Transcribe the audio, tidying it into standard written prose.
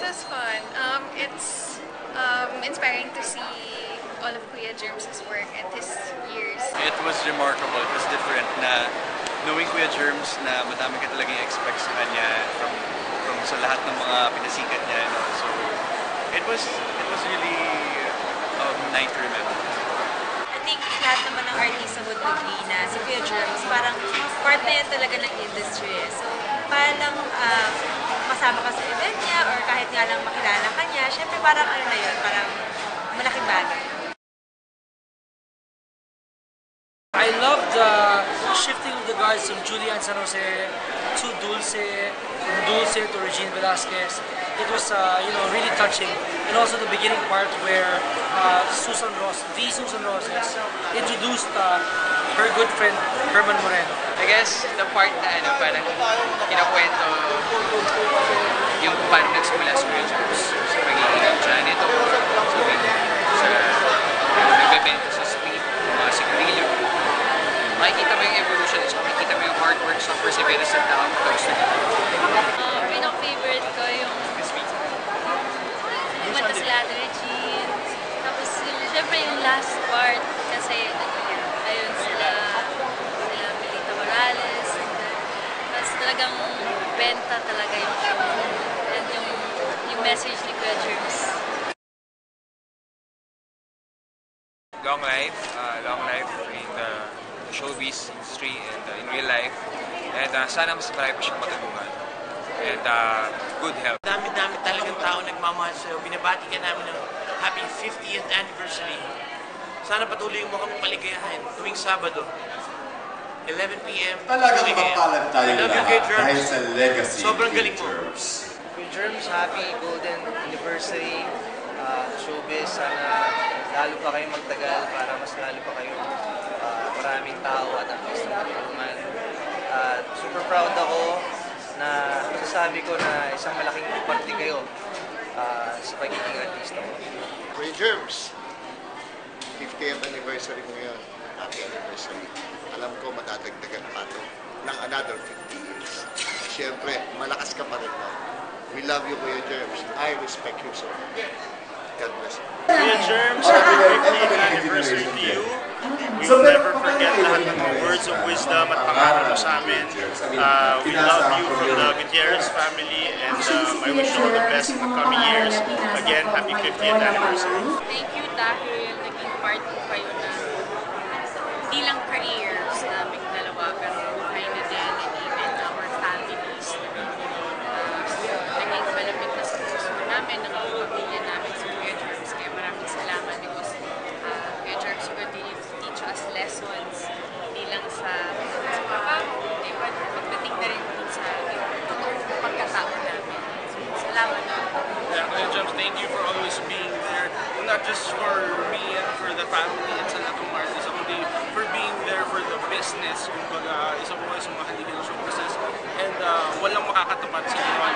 was fun. It's inspiring to see all of Kuya Germs' work and his years. It was remarkable. It was different na knowing Kuya Germs na madami ka talagang expect sa kanya from sa lahat ng mga pinasikat niya. You know? So it was really nice to remember. I think lahat naman ng artista would agree na si Kuya Germs parang part na yan talaga ng industry. So parang masama ka sa event niya or kahit nga lang makilala ka niya, syempre parang ano na yun, parang malaking bagay. I love the shifting of the guards from Julian San Jose to Dulce, from Dulce to Regine Velasquez. It was really touching. And also the beginning part where Susan Roses introduced her good friend Herman Moreno. I guess the part na parang kinakwento yung paano nagsimula sa Kuya Germs, sa pagiging janitor, sa nagbebenta sa street, mga sigarilyo. Makikita mo yung evolution at makikita mo yung hard work sa perseverance at close to it. Pinaka-favorite ko yung kumanta sila Regine. Tapos syempre yung last part kasi ayun sila Melita Morales. Tapos talagang benta talaga yung show. And yung message ni Kuya Germs. Long life in the showbiz industry and in real life. And sana mas marami pa siyang matulungan. And good health. Dami-dami talagang tao nagmamahal sa'yo. Binabati ka namin ng happy 50th anniversary. Sana patuloy mo kami paligayahin tuwing Sabado. 11 p.m. Talagang mapalad tayo lahat dahil sa legacy Sobrang galing mo. Kuya Germs, happy golden anniversary. Showbiz, sana lalo pa kayo magtagal para mas lalo pa kayo maraming tao at artista matulungan. Super proud ako na masasabi ko na isang malaking parte kayo sa pagiging artista ko. Kuya Germs, 50th anniversary mo ngayon. Happy anniversary. Alam ko matadagdagan pa ito ng another 50 years. Siyempre, malakas ka pa rin na. We love you, Kuya Germs. I respect you so much. God bless you. Kuya Germs, happy 50th anniversary to you. We will never forget lahat ng words of wisdom at pangaral mo sa amin. We love you from the Gutierrez family and I wish you all the best in the coming years. Again, happy 50th anniversary. Thank you dahil naging part ko kayo na hindi lang careers naming dalawa pero buhay na din and even our families. Naging malapit na sa puso namin, ng pamilya namin sa Kuya Germs. Kaya maraming salamat because Kuya Germs continue to teach us lessons hindi lang sa trabaho, but pagdating na rin sa totoong pagkatao namin. Salamat na. Yeah, Kuya Germs, thank you for always being there. Not just for me and for the family and sa lahat ng artists, kundi for being there for the business. Kumbaga, isa po kayo sa mga haligi ng show business. And walang makakatapat sa ginawa